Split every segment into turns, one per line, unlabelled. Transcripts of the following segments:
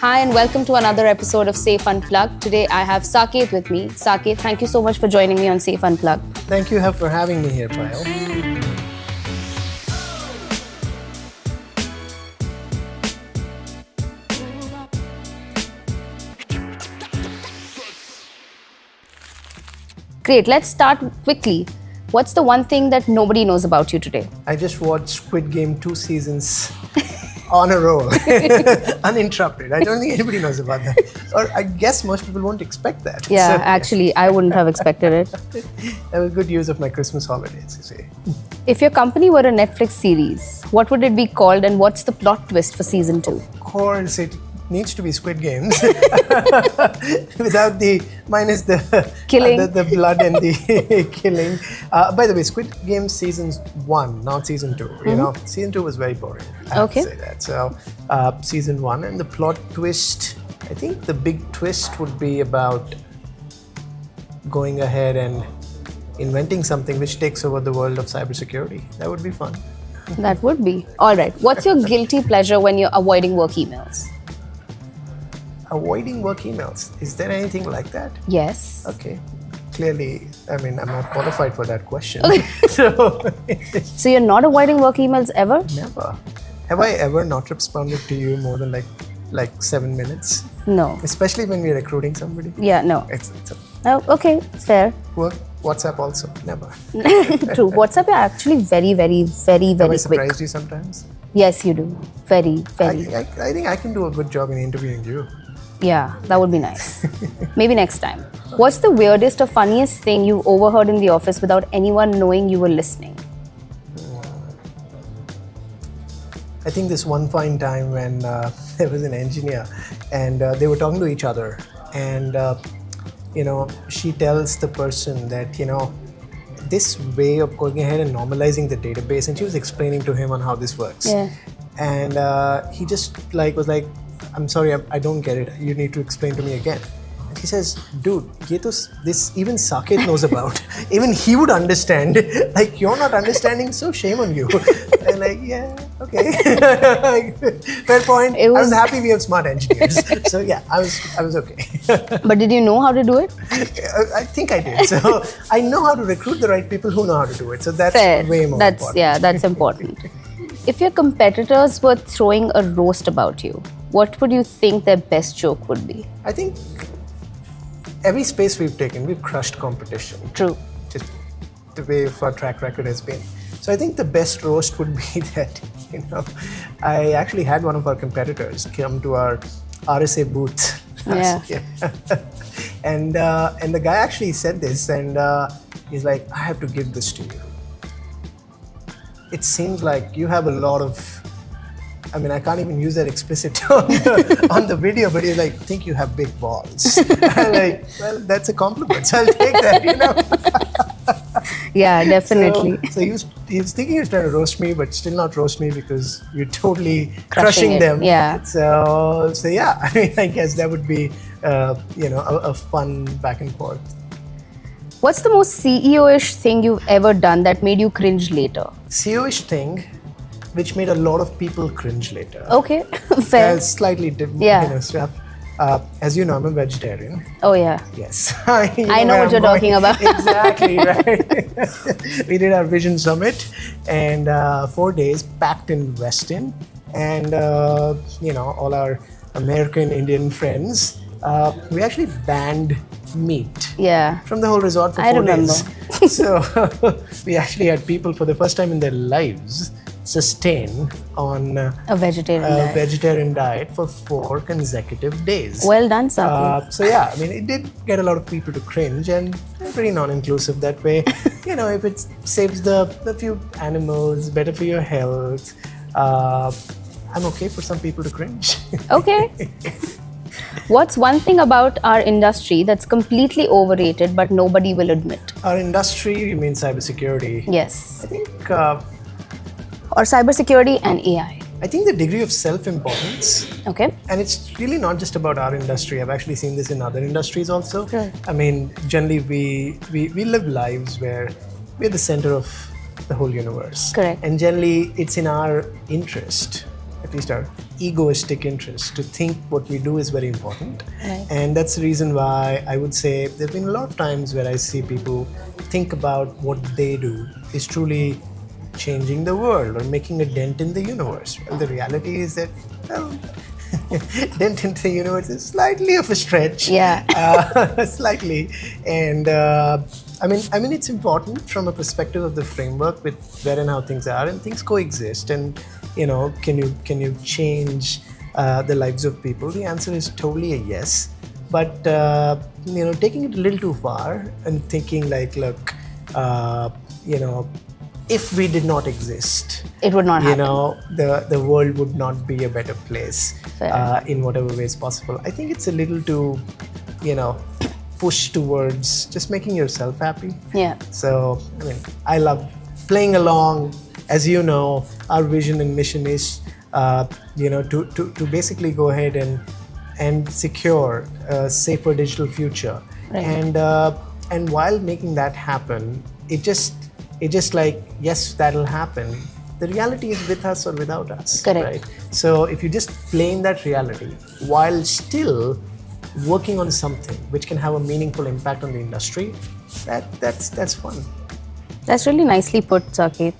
Hi and welcome to another episode of SAFE Unplugged. Today I have Saket with me. Saket, thank you so much for joining me on SAFE Unplugged.
Thank you for having me here, Payal.
Great, let's start quickly. What's the one thing that nobody knows about you today?
I just watched Squid Game 2 seasons on a roll, uninterrupted. I don't think anybody knows about that. Or I guess most people won't expect that.
Yeah, actually, I wouldn't have expected it.
That was good use of my Christmas holidays, you see.
If your company were a Netflix series, what would it be called and what's the plot twist for season 2?
Of course, it needs to be Squid Games. Without minus the
Killing.
The blood and the killing. By the way, Squid Games season 1, not season 2. You know, season 2 was very boring. I have to say that. So, season 1 and the plot twist. I think the big twist would be about going ahead and inventing something which takes over the world of cybersecurity. That would be fun.
That would be. All right. What's your guilty pleasure when you're avoiding work emails?
Avoiding work emails. Is there anything like that?
Yes.
Okay. Clearly, I mean, I'm not qualified for that question.
Okay.
So,
you're not avoiding work emails ever?
never. Have I ever not responded to you more than like 7 minutes?
No.
Especially when we're recruiting somebody.
Yeah, no.
It's
Oh, okay, fair.
WhatsApp also. Never.
True. WhatsApp, you're actually very
Have I
quick.
surprised you sometimes?
Yes, you do. Very.
I think I can do a good job in interviewing you.
Yeah, that would be nice. Maybe next time. What's the weirdest or funniest thing you overheard in the office without anyone knowing you were listening?
I think this one fine time when there was an engineer and they were talking to each other and she tells the person that this way of going ahead and normalizing the database, and she was explaining to him on how this works.
Yeah.
And he just was like, I'm sorry, I don't get it. You need to explain to me again. And he says, dude, this even Saket knows about. Even he would understand. Like, you're not understanding, so shame on you. And yeah, okay. Fair point. I was happy we have smart engineers. So yeah, I was okay.
But did you know how to do it?
I think I did. So I know how to recruit the right people who know how to do it. So that's
Fair.
way more important.
Yeah, that's important. If your competitors were throwing a roast about you, what would you think their best joke would be?
I think every space we've taken, we've crushed competition.
True.
Just the way our track record has been. So I think the best roast would be that, I actually had one of our competitors come to our RSA booth last year. And the guy actually said this, and he's like, I have to give this to you. It seems like you have a lot of, I can't even use that explicit on the video, but he's like, I think you have big balls. I'm like, well, that's a compliment, so I'll take that,
Yeah, definitely.
So he was thinking he was trying to roast me, but still not roast me because you're totally crushing them.
Yeah.
So yeah, I guess that would be, a fun back and forth.
What's the most CEO-ish thing you've ever done that made you cringe later?
CEO-ish thing, which made a lot of people cringe later.
Okay, fair.
Slightly different, stuff. As you know, I'm a vegetarian.
Oh yeah.
Yes.
I know what you're talking about.
Exactly, right. We did our Vision Summit and 4 days packed in Westin, and all our American Indian friends. We actually banned meat from the whole resort for 4 days. So we actually had people for the first time in their lives sustain on
a vegetarian
diet for 4 consecutive days.
Well done, Saket.
So yeah, it did get a lot of people to cringe, and pretty non-inclusive that way. If it saves the few animals, better for your health, I'm okay for some people to cringe.
Okay. What's one thing about our industry that's completely overrated but nobody will admit?
Our industry, you mean cybersecurity?
Yes.
I think
or cybersecurity and AI.
I think the degree of self-importance.
Okay.
And it's really not just about our industry. I've actually seen this in other industries also.
Right.
Generally we live lives where we're the center of the whole universe.
Correct.
And generally it's in our interest at least our egoistic interest to think what we do is very important.
Right.
And that's the reason why I would say there have been a lot of times where I see people think about what they do is truly changing the world or making a dent in the universe. Well, the reality is that, well, dent into the universe is slightly of a stretch.
Yeah.
Slightly. And I mean, it's important from a perspective of the framework with where and how things are, and things coexist. And can you change the lives of people? The answer is totally a yes. But taking it a little too far and thinking like, look, if we did not exist,
It would not happen.
The world would not be a better place in whatever ways possible. I think it's a little too, push towards just making yourself happy.
Yeah.
So, I mean, I love playing along. As you know, our vision and mission is, to basically go ahead and secure a safer digital future.
Right.
And while making that happen, it just like, yes, that'll happen. The reality is with us or without us.
Correct.
Right? So if you just play in that reality while still working on something which can have a meaningful impact on the industry, that's fun.
That's really nicely put, Saket.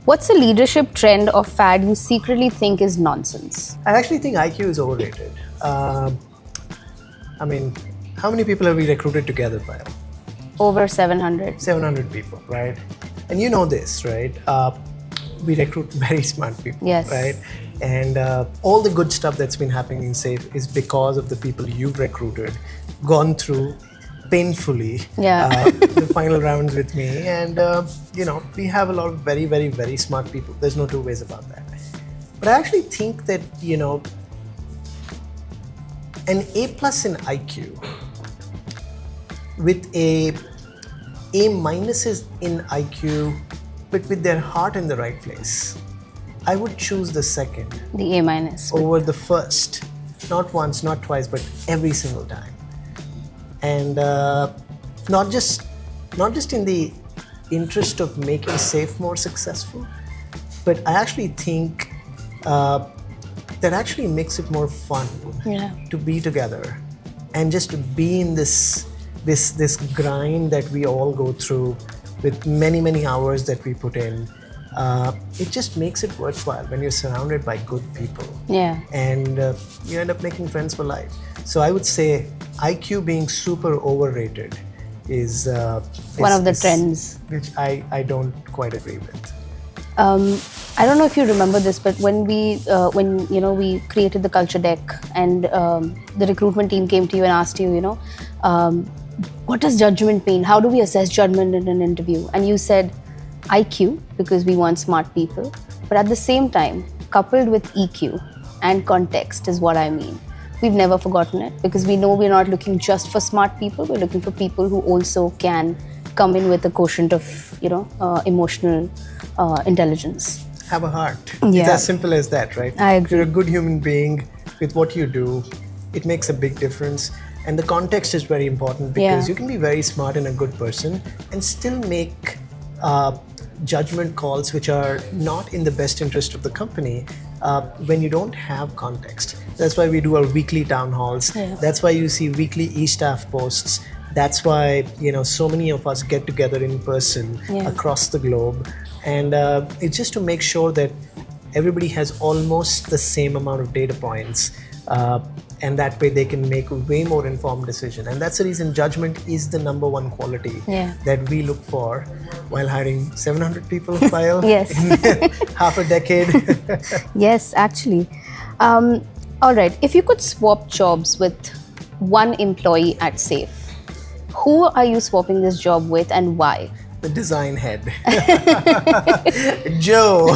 What's a leadership trend or fad you secretly think is nonsense?
I actually think IQ is overrated. I mean, how many people have we recruited together, Payal?
Over 700.
700 people, right? And you know this, right? We recruit very smart people,
Yes.
right? And all the good stuff that's been happening in SAFE is because of the people you've recruited, gone through painfully the final rounds with me. And, we have a lot of very, very, very smart people. There's no two ways about that. But I actually think that, an A+ in IQ with A- in IQ, but with their heart in the right place, I would choose the second
The A-.
over the first. Not once, not twice, but every single time. And not just in the interest of making SAFE more successful, but I actually think that actually makes it more fun to be together and just to be in this grind that we all go through with many hours that we put in. It just makes it worthwhile when you're surrounded by good people.
Yeah.
And you end up making friends for life. So I would say IQ being super overrated is
one of the trends,
which I don't quite agree with.
I don't know if you remember this, but when we created the culture deck and the recruitment team came to you and asked you, what does judgment mean? How do we assess judgment in an interview? And you said IQ, because we want smart people, but at the same time, coupled with EQ and context is what I mean. We've never forgotten it because we know we're not looking just for smart people. We're looking for people who also can come in with a quotient of, emotional intelligence.
Have a heart.
Yeah.
It's as simple as that, right?
I agree.
If you're a good human being with what you do, it makes a big difference. And the context is very important because you can be very smart and a good person and still make judgment calls which are not in the best interest of the company when you don't have context. That's why we do our weekly town halls.
Yeah.
That's why you see weekly e-staff posts. That's why so many of us get together in person across the globe. And it's just to make sure that everybody has almost the same amount of data points. And that way they can make a way more informed decision. And that's the reason judgment is the number one quality that we look for while hiring 700 people, Payal,
Yes.
in half a decade.
Yes, actually. All right, if you could swap jobs with one employee at SAFE, who are you swapping this job with and why?
The design head. Joe.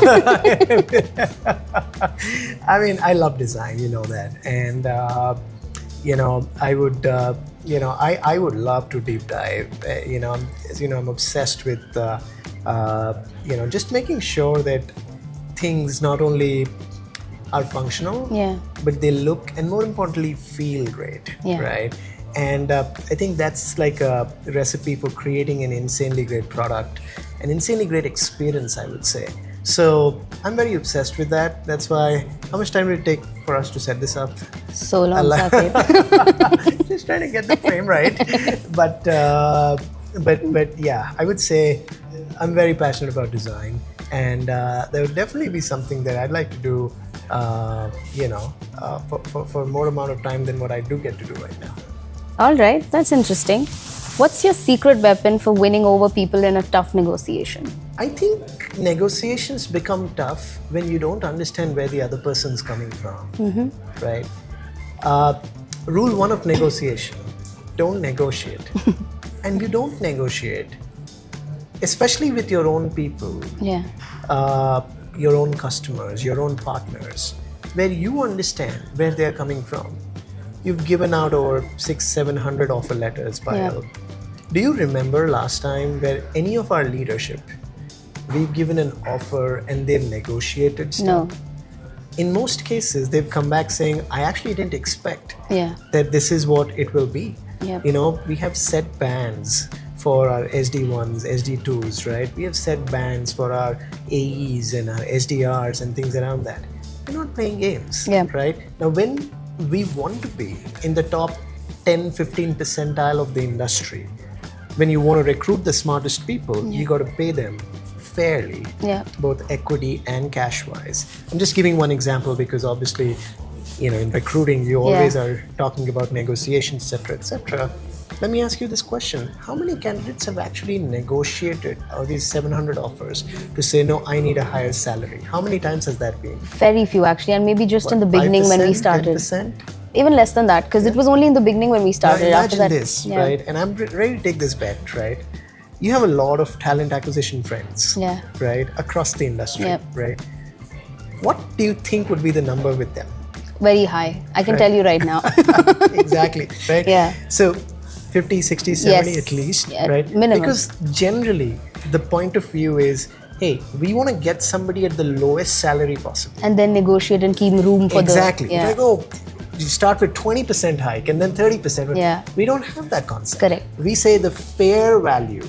I mean, I love design, you know that. And, I would, I would love to deep dive. As you know, I'm obsessed with, just making sure that things not only are functional, but they look and more importantly feel great, right? And I think that's like a recipe for creating an insanely great product, an insanely great experience, I would say. So I'm very obsessed with that. That's why, how much time did it take for us to set this up?
So long, Saket.
Just trying to get the frame right. But yeah, I would say I'm very passionate about design, and there would definitely be something that I'd like to do, for more amount of time than what I do get to do right now.
All right, that's interesting. What's your secret weapon for winning over people in a tough negotiation?
I think negotiations become tough when you don't understand where the other person's coming from, right? Rule one of negotiation, don't negotiate. And you don't negotiate, especially with your own people,
Yeah.
your own customers, your own partners, where you understand where they're coming from. You've given out over 600-700 offer letters, Payal.
Yeah.
Do you remember last time where any of our leadership, we've given an offer and they've negotiated stuff?
No.
In most cases, they've come back saying, I actually didn't expect
Yeah.
that this is what it will be.
Yep.
You know, we have set bands for our SD1s, SD2s, right? We have set bands for our AEs and our SDRs and things around that. We're not playing games,
Yeah.
right? Now, when we want to be in the top 10, 15 percentile of the industry, when you want to recruit the smartest people, you got to pay them fairly,
Yeah.
both equity and cash-wise. I'm just giving one example because obviously, in recruiting, you always are talking about negotiations, etc., etc. Let me ask you this question. How many candidates have actually negotiated these 700 offers to say, no, I need a higher salary? How many times has that been?
Very few, actually, and maybe just in the beginning when we
5%,
started.
10%?
Even less than that, because it was only in the beginning when we
Now
started. After
imagine
that,
this, right? And I'm ready to take this bet, right? You have a lot of talent acquisition friends,
Yeah.
right? Across the industry,
Yep.
right? What do you think would be the number with them?
Very high. I can
Right.
tell you right now.
Exactly, right?
Yeah.
So 50, 60, 70
Yes.
at least,
Yeah,
right?
minimum.
Because generally the point of view is, hey, we want to get somebody at the lowest salary possible.
And then negotiate and keep room for
Exactly.
the... Yeah.
Like, oh, you start with 20% hike and then 30%.
Yeah.
We don't have that concept.
Correct.
We say the fair value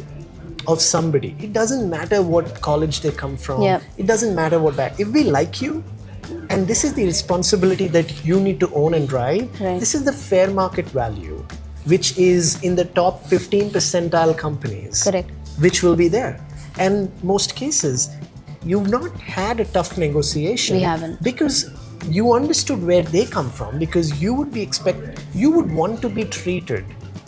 of somebody. It doesn't matter what college they come from.
Yeah.
It doesn't matter what back. If we like you, and this is the responsibility that you need to own and drive,
Right.
this is the fair market value, which is in the top 15 percentile companies.
Correct.
Which will be there. And most cases, you've not had a tough negotiation.
We haven't.
Because you understood where they come from, because you would want to be treated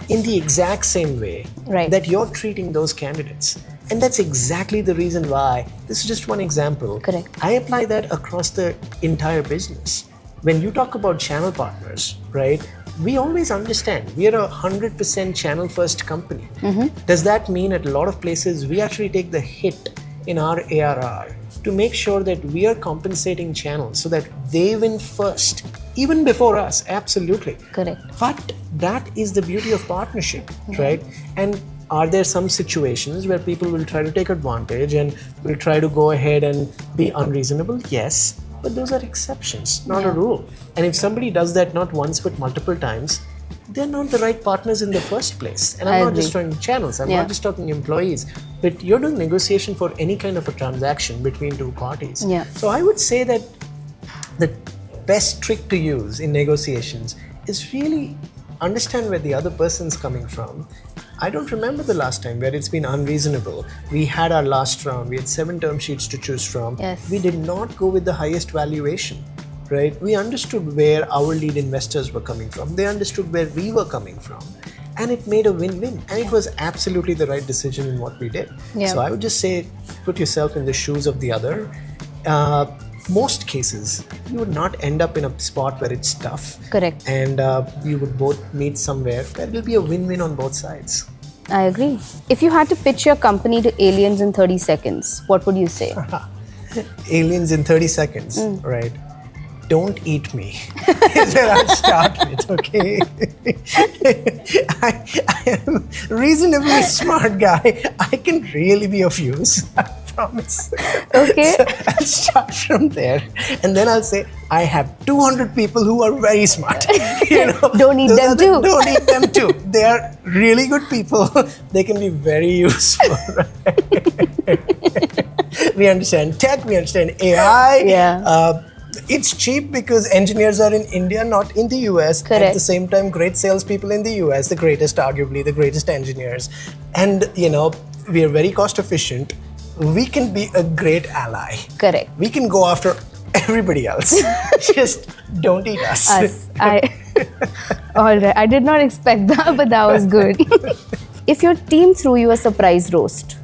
in the exact same way
Right.
that you're treating those candidates. And that's exactly the reason why, this is just one example.
Correct.
I apply that across the entire business. When you talk about channel partners, right? We always understand we are a 100% channel first company. Does that mean at a lot of places we actually take the hit in our ARR to make sure that we are compensating channels so that they win first, even before us? Absolutely.
Correct.
But that is the beauty of partnership, right? And are there some situations where people will try to take advantage and will try to go ahead and be unreasonable? Yes, but those are exceptions, not a rule. And if somebody does that not once but multiple times, they're not the right partners in the first place. And I'm not just talking channels, I'm not just talking employees, but you're doing negotiation for any kind of a transaction between two parties.
Yeah.
So I would say that the best trick to use in negotiations is really understand where the other person's coming from. I don't remember the last time where it's been unreasonable. We had our last round, we had 7 term sheets to choose from.
Yes.
We did not go with the highest valuation, right? We understood where our lead investors were coming from. They understood where we were coming from. And it made a win-win. And it was absolutely the right decision in what we did.
Yeah.
So I would just say, put yourself in the shoes of the other. Most cases, you would not end up in a spot where it's tough.
Correct.
And you would both meet somewhere where it will be a win-win on both sides.
I agree. If you had to pitch your company to aliens in 30 seconds, what would you say?
Aliens in 30 seconds, right? Don't eat me. Is where I'll start with, okay? I am a reasonably smart guy. I can really be of use. I promise.
Okay.
So I'll start from there. And then I'll say, I have 200 people who are very smart.
Don't eat them too.
Don't eat them too. They are really good people. They can be very useful. We understand tech, we understand AI.
Yeah.
It's cheap because engineers are in India, not in the US.
Correct.
At the same time, great salespeople in the US, the greatest, arguably, the greatest engineers. And, we are very cost efficient. We can be a great ally.
Correct.
We can go after everybody else. Just don't eat us.
All right. I did not expect that, but that was good. If your team threw you a surprise roast,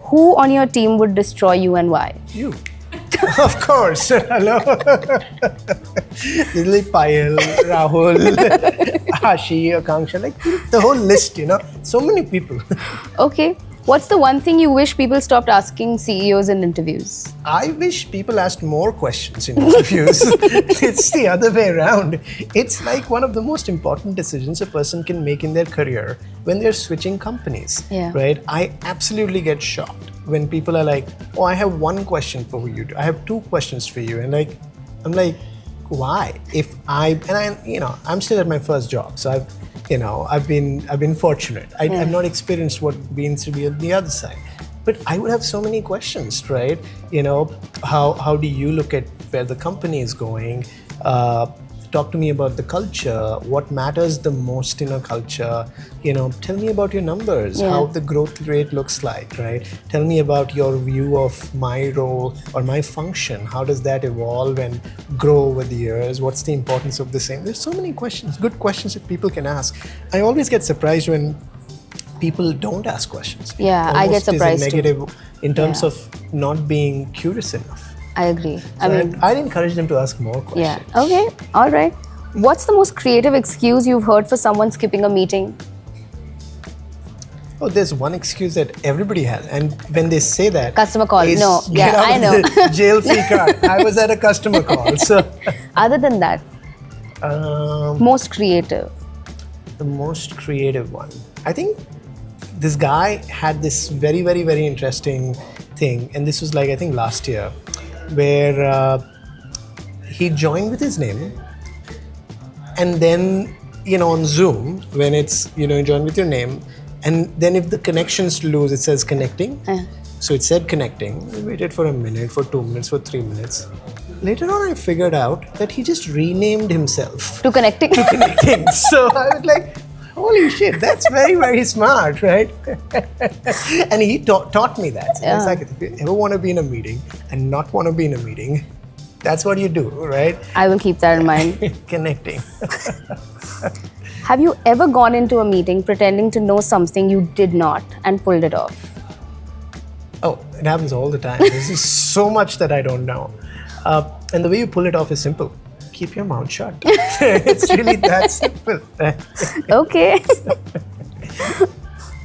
who on your team would destroy you and why?
You. Of course. Hello. Lily Payal, Rahul, Ashi, Akanksha, like the whole list, so many people.
Okay. What's the one thing you wish people stopped asking CEOs in interviews?
I wish people asked more questions in interviews. It's the other way around. It's like one of the most important decisions a person can make in their career when they're switching companies, right? I absolutely get shocked when people are like, oh, I have one question for you. I have two questions for you. And I'm like, why? I'm still at my first job. So I've been fortunate. I've not experienced what it means to be on the other side. But I would have so many questions, right? How do you look at where the company is going? Talk to me about the culture. What matters the most in a culture? Tell me about your numbers, how the growth rate looks like, right? Tell me about your view of my role or my function. How does that evolve and grow over the years? What's the importance of the same? There's so many questions, good questions that people can ask. I always get surprised when people don't ask questions.
Yeah, I get surprised
is a negative
too.
In terms of not being curious enough.
I agree.
So I'd encourage them to ask more questions.
Yeah. Okay. All right. What's the most creative excuse you've heard for someone skipping a meeting?
Oh, there's one excuse that everybody has, and when they say that,
customer call. No.
Get out
I know.
The jail-free card. I was at a customer call. So,
other than that, most creative.
The most creative one. I think this guy had this very, very, very interesting thing, and this was I think last year, where he joined with his name, and then on Zoom, when it's you join with your name, and then if the connection's loose, it says connecting. So it said connecting. We waited for a minute, for 2 minutes, for 3 minutes. Later on, I figured out that he just renamed himself
to connecting.
So I was like, holy shit, that's very, very smart, right? And he taught me that. So Saket, if you ever want to be in a meeting and not want to be in a meeting, that's what you do, right?
I will keep that in mind.
Connecting.
Have you ever gone into a meeting pretending to know something you did not and pulled it off?
Oh, it happens all the time. There's just so much that I don't know. And the way you pull it off is simple. Keep your mouth shut. It's really that simple.
Okay.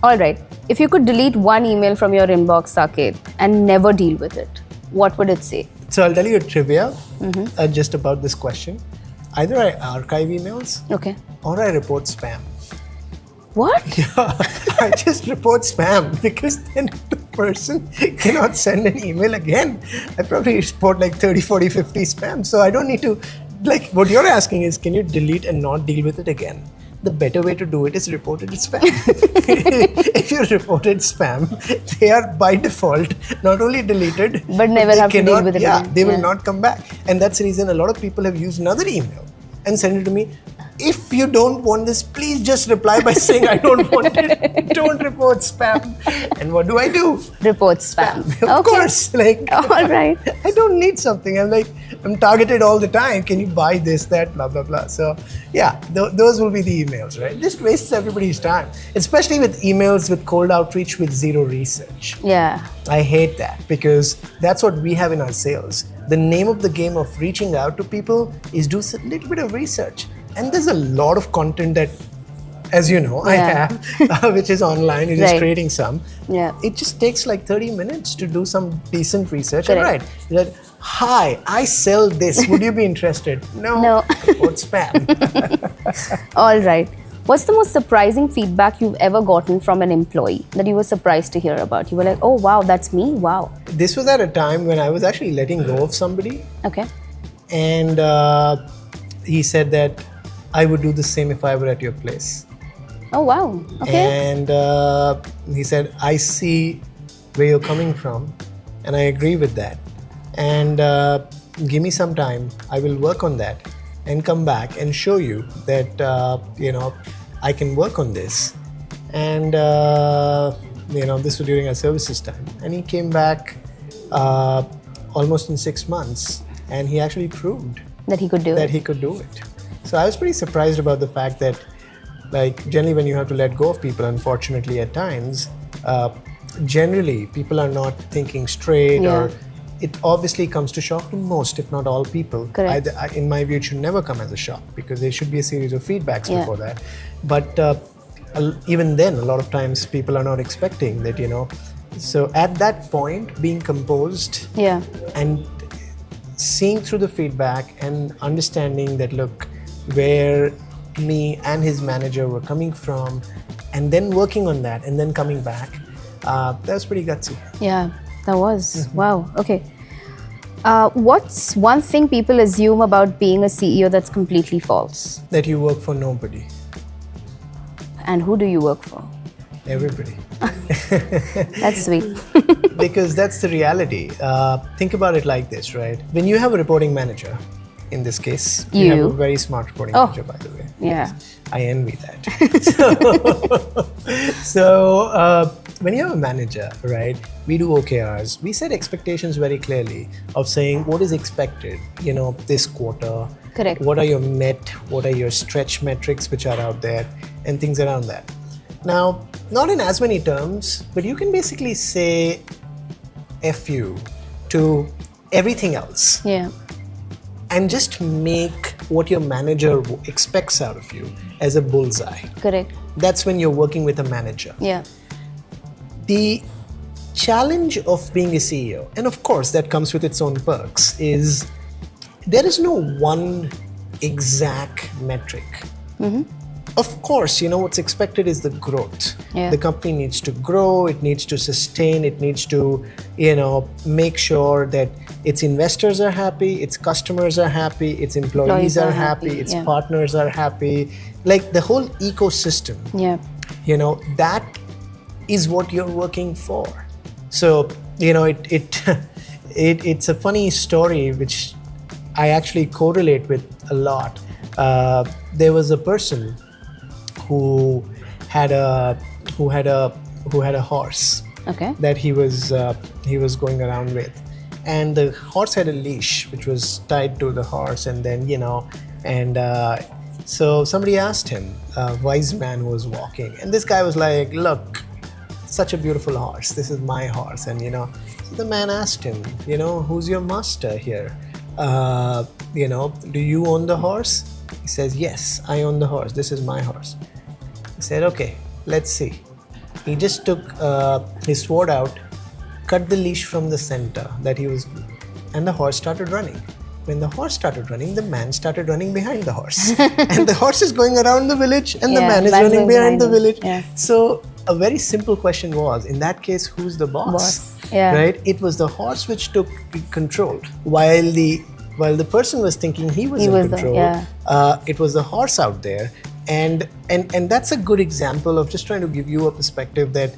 All right. If you could delete one email from your inbox, Saket, and never deal with it, what would it say?
So I'll tell you a trivia just about this question. Either I archive emails or I report spam.
What?
Yeah, I just report spam because then the person cannot send an email again. I probably report 30, 40, 50 spam. So I don't need to, what you're asking is, can you delete and not deal with it again? The better way to do it is report it as spam. If you reported spam, they are by default not only deleted,
but never have to deal with it again.
They will not come back. And that's the reason a lot of people have used another email and send it to me. If you don't want this, please just reply by saying I don't want it. Don't report spam. And what do I do?
Report spam.
Of course.
All right.
I don't need something. I'm targeted all the time. Can you buy this, that, blah, blah, blah. So yeah, those will be the emails, right? Just wastes everybody's time, especially with emails with cold outreach with zero research.
Yeah.
I hate that because that's what we have in our sales. The name of the game of reaching out to people is do a little bit of research. And there's a lot of content that, as you know, I have, which is online. You're just creating some.
Yeah.
It just takes 30 minutes to do some decent research.
Correct.
And that, hi, I sell this. Would you be interested? No. Report spam.
All right. What's the most surprising feedback you've ever gotten from an employee that you were surprised to hear about? You were like, oh, wow, that's me? Wow.
This was at a time when I was actually letting go of somebody.
Okay.
And he said that I would do the same if I were at your place.
Oh, wow. Okay.
And he said, I see where you're coming from. and I agree with that. And give me some time. I will work on that and come back and show you that I can work on this. And this was during our services time, and he came back almost in 6 months, and he actually proved
that he could do
that
it.
he could do it. So I was pretty surprised about the fact that, like, generally when you have to let go of people, unfortunately at times, generally people are not thinking straight, or it obviously comes to shock to most, if not all people.
Correct.
In my view, it should never come as a shock, because there should be a series of feedbacks before that. But even then, a lot of times people are not expecting that, So at that point, being composed and seeing through the feedback and understanding that, look, where me and his manager were coming from, and then working on that and then coming back, that was pretty gutsy.
Yeah, that was. Wow. Okay. What's one thing people assume about being a CEO that's completely false?
That you work for nobody.
And who do you work for?
Everybody.
That's sweet.
Because that's the reality. Think about it like this, right? When you have a reporting manager, in this case, you have a very smart reporting manager, by the way.
Yeah.
I envy that. So when you have a manager, right, we do OKRs. We set expectations very clearly of saying what is expected, this quarter.
Correct.
What are your what are your stretch metrics which are out there, and things around that. Now, not in as many terms, but you can basically say F you to everything else.
Yeah.
And just make what your manager expects out of you as a bullseye.
Correct.
That's when you're working with a manager.
Yeah.
The challenge of being a CEO, and of course that comes with its own perks, is there is no one exact metric. Of course, what's expected is the growth.
Yeah.
The company needs to grow, it needs to sustain, it needs to, make sure that its investors are happy, its customers are happy, its employees are happy, its partners are happy. Like the whole ecosystem.
Yeah.
That is what you're working for. So, it's a funny story which I actually correlate with a lot. There was a person who had a horse.
Okay.
That he was going around with, and the horse had a leash which was tied to the horse, and then so somebody asked him, a wise man who was walking, and this guy was like, "Look, such a beautiful horse. This is my horse." And so the man asked him, "Who's your master here? Do you own the horse?" He says, "Yes, I own the horse. This is my horse." He said, "Okay, let's see." He just took his sword out, cut the leash from the center that he was, and the horse started running. When the horse started running, the man started running behind the horse. And the horse is going around the village, and the man is running behind the village.
Yeah.
So a very simple question was, in that case, who's the boss?
Yeah.
Right? It was the horse which took control, while the person was thinking he was in control. It was the horse out there. And that's a good example of just trying to give you a perspective that,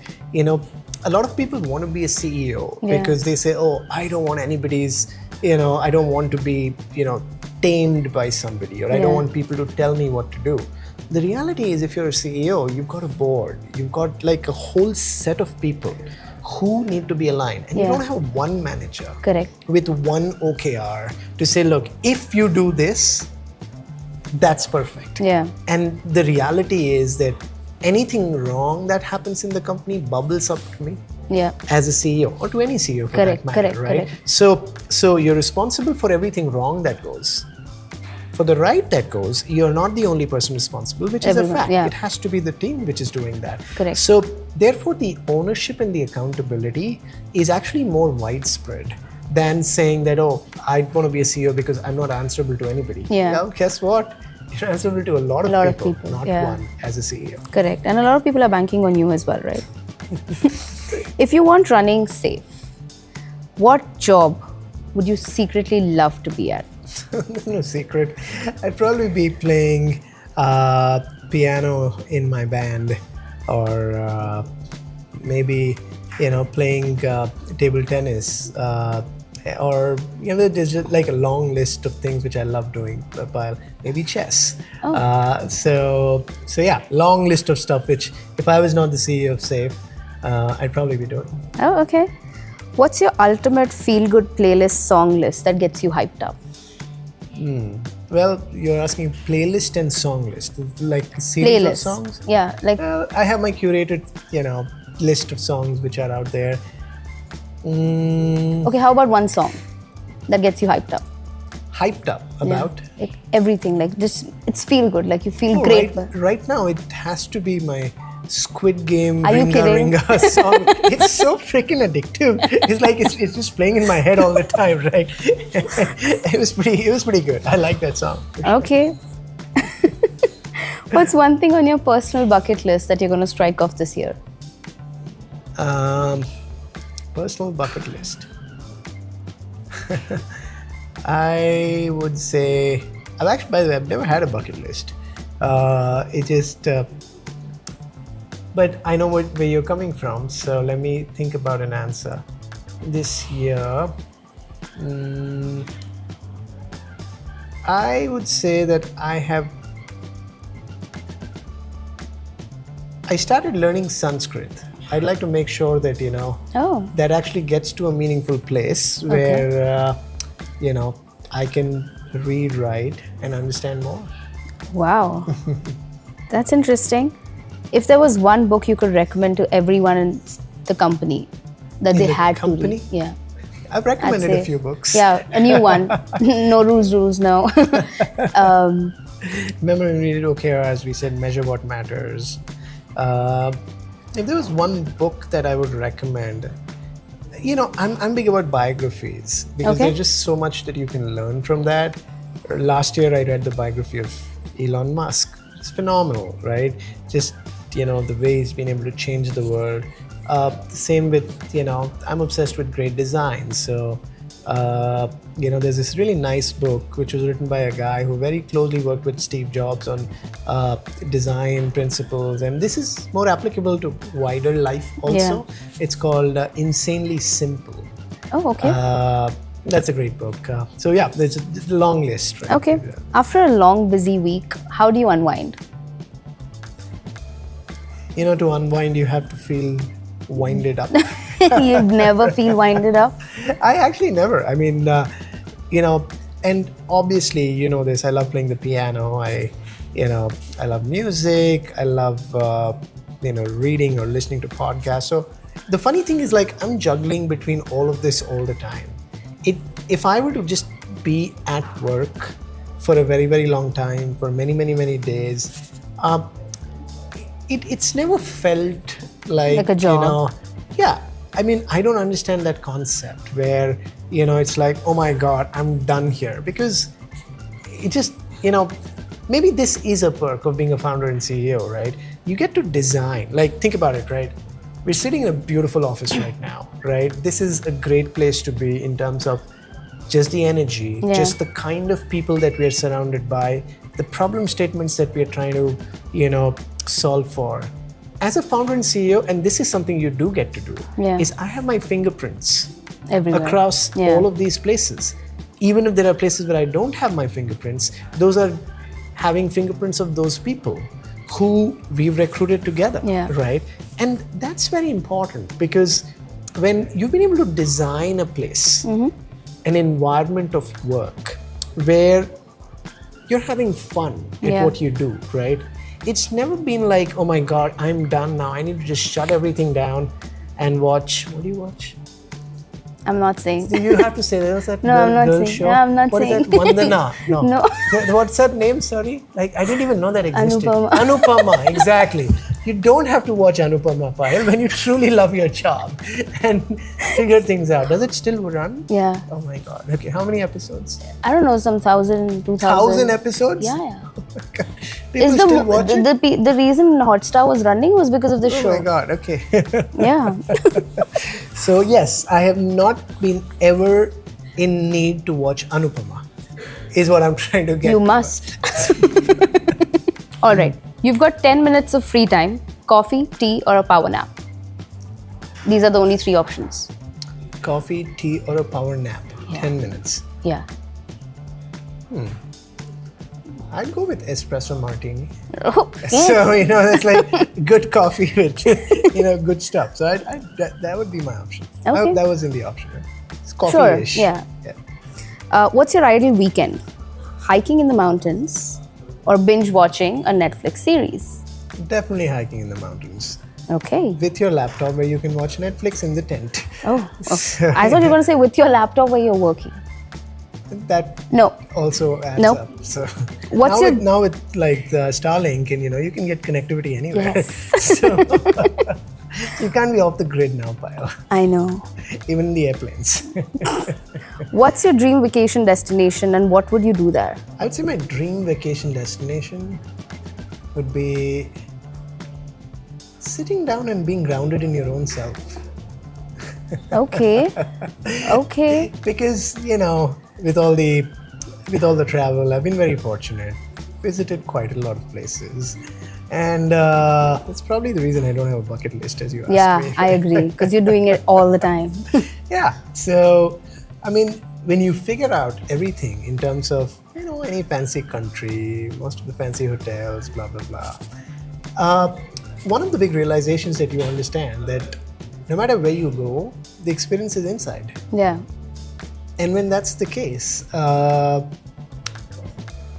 a lot of people want to be a CEO because they say, "Oh, I don't want anybody's, I don't want to be, tamed by somebody, or I don't want people to tell me what to do." The reality is, if you're a CEO, you've got a board, you've got like a whole set of people who need to be aligned, and you don't have one manager with one OKR to say, "Look, if you do this, that's perfect."
Yeah.
And the reality is that anything wrong that happens in the company bubbles up to me as a CEO, or to any CEO for that matter, right? So you're responsible for everything wrong that goes. For the right that goes, you're not the only person responsible, which is a fact. It has to be the team which is doing that. So therefore, the ownership and the accountability is actually more widespread than saying that, "Oh, I want to be a CEO because I'm not answerable to anybody." Well, guess what? You're answerable to a lot of people, not one as a CEO.
Correct. And a lot of people are banking on you as well, right? If you weren't running SAFE, what job would you secretly love to be at?
No secret. I'd probably be playing piano in my band, or maybe playing table tennis, or there's just like a long list of things which I love doing. While maybe chess. So yeah, long list of stuff which, if I was not the CEO of SAFE, I'd probably be doing.
Oh, okay. What's your ultimate feel-good playlist song list that gets you hyped up?
Well, you're asking playlist and song list, like a series of
Playlist.
songs.
Yeah, like
I have my curated, list of songs which are out there.
okay, how about one song that gets you hyped up?
Hyped up about.
Like everything, like just it's feel good, like you feel
Oh,
great.
right now, it has to be my Squid Game
Are you
Ringa
kidding?
Ringa song. It's so freaking addictive. It's like it's just playing in my head all the time, right? It was pretty good. I like that song.
Okay. What's one thing on your personal bucket list that you're going to strike off this year?
Personal bucket list. I would say, by the way, I've never had a bucket list. It just, but I know where you're coming from, so let me think about an answer. This year, I would say that I started learning Sanskrit. I'd like to make sure that, that actually gets to a meaningful place where, I can read, write, and understand more.
Wow. That's interesting. If there was one book you could recommend to everyone in the company that they had to read. Yeah.
I've recommended a few books.
Yeah, a new one. No rules, no.
Remember when we did OKR, as we said, measure what matters. If there was one book that I would recommend, I'm big about biographies because there's just so much that you can learn from that. Last year, I read the biography of Elon Musk. It's phenomenal, right? Just, the way he's been able to change the world. Same with, I'm obsessed with great design. So, there's this really nice book which was written by a guy who very closely worked with Steve Jobs on design principles, and this is more applicable to wider life also. Yeah. It's called Insanely Simple.
Oh, okay.
That's a great book. So yeah, there's a long list. Right?
Okay. After a long, busy week, how do you unwind?
To unwind, you have to feel winded up.
You'd never feel winded up?
I actually never. I mean, and obviously, this, I love playing the piano. I love music. I love, reading or listening to podcasts. So the funny thing is, like, I'm juggling between all of this all the time. If I were to just be at work for a very, very long time, for many, many, many days, it's never felt like
a job.
Yeah. I mean, I don't understand that concept where, it's like, oh my God, I'm done here. Because it just, maybe this is a perk of being a founder and CEO, right? You get to design. Like, think about it, right? We're sitting in a beautiful office right now, right? This is a great place to be in terms of just the energy, just the kind of people that we're surrounded by, the problem statements that we're trying to, solve for. As a founder and CEO, and this is something you do get to do, is I have my fingerprints
everywhere
across all of these places. Even if there are places where I don't have my fingerprints, those are having fingerprints of those people who we've recruited together, right? And that's very important because when you've been able to design a place, an environment of work where you're having fun at what you do, right? It's never been like, oh my God, I'm done now. I need to just shut everything down and watch. What do you watch?
I'm not saying.
So you have to say that.
No, I'm not saying.
Show.
No, I'm not
what
saying.
What is that? Vandana? No.
No.
What's that name? Sorry. Like, I didn't even know that existed.
Anupama.
Anupama, exactly. You don't have to watch Anupama Payal when you truly love your job and figure things out. Does it still run?
Yeah.
Oh my God. Okay. How many episodes?
I don't know, some 1,000, 2,000.
1,000 episodes?
Yeah.
Oh my God. People still watch it?
The reason Hotstar was running was because of this show.
Oh my God. Okay.
Yeah.
So yes, I have not been ever in need to watch Anupama, is what I'm trying to get.
You must. All right. You've got 10 minutes of free time. Coffee, tea, or a power nap? These are the only three options.
Coffee, tea, or a power nap.
Yeah.
10 minutes.
Yeah.
I'd go with espresso martini.
Oh,
So, that's like good coffee with, good stuff. So that would be my option.
Okay.
That was in the option. Right? It's
sure.
coffee-ish.
Yeah. What's your ideal weekend? Hiking in the mountains or binge watching a Netflix series?
Definitely hiking in the mountains.
Okay.
With your laptop where you can watch Netflix in the tent.
Oh, okay. I thought you were going to say with your laptop where you're working.
That
No.
also adds
Nope.
up. So
What's
now with like the Starlink and you can get connectivity anywhere.
Yes.
So you can't be off the grid now, Payal.
I know.
Even in the airplanes.
What's your dream vacation destination and what would you do there?
I would say my dream vacation destination would be sitting down and being grounded in your own self.
Okay. Okay.
Because with all the travel, I've been very fortunate. Visited quite a lot of places, and that's probably the reason I don't have a bucket list, as you asked
Yeah,
me.
I agree because you're doing it all the time.
Yeah. So, I mean, when you figure out everything in terms of any fancy country, most of the fancy hotels, blah blah blah. One of the big realizations that you understand that no matter where you go, the experience is inside.
Yeah.
And when that's the case,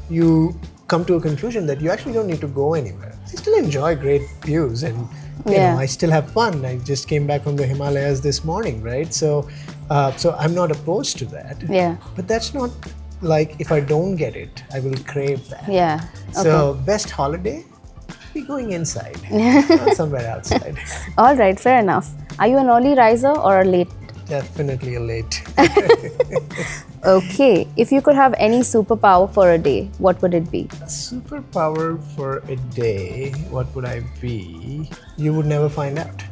you come to a conclusion that you actually don't need to go anywhere. I still enjoy great views and I still have fun. I just came back from the Himalayas this morning, right? So I'm not opposed to that.
Yeah.
But that's not like if I don't get it, I will crave that.
Yeah.
So best holiday, be going inside, not somewhere outside.
All right, fair enough. Are you an early riser or a late?
Definitely a late.
Okay, if you could have any superpower for a day, what would it be?
Superpower for a day, what would I be? You would never find out.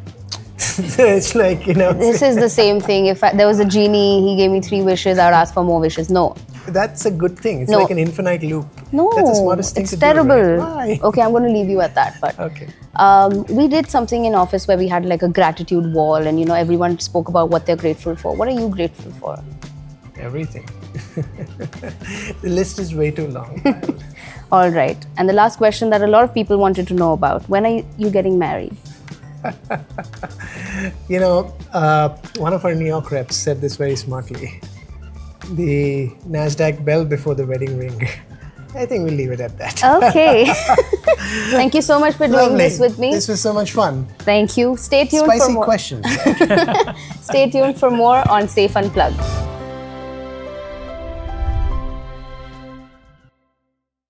It's like,
This is the same thing. If there was a genie, he gave me 3 wishes, I would ask for more wishes. No.
That's a good thing. It's
No.
like an infinite loop.
No,
That's the smartest thing
it's
to
terrible.
do. Right? Why?
Okay, I'm going to leave you at that. But
Okay.
we did something in office where we had like a gratitude wall and everyone spoke about what they're grateful for. What are you grateful for?
Everything. The list is way too long.
All right. And the last question that a lot of people wanted to know about. When are you getting married?
One of our New York reps said this very smartly. The NASDAQ bell before the wedding ring. I think we'll leave it at that.
Okay. Thank you so much for doing
Lovely.
this with me.
This was so much fun.
Thank you. Stay tuned for
Spicy
more.
questions.
Stay tuned for more on SAFE Unplugged.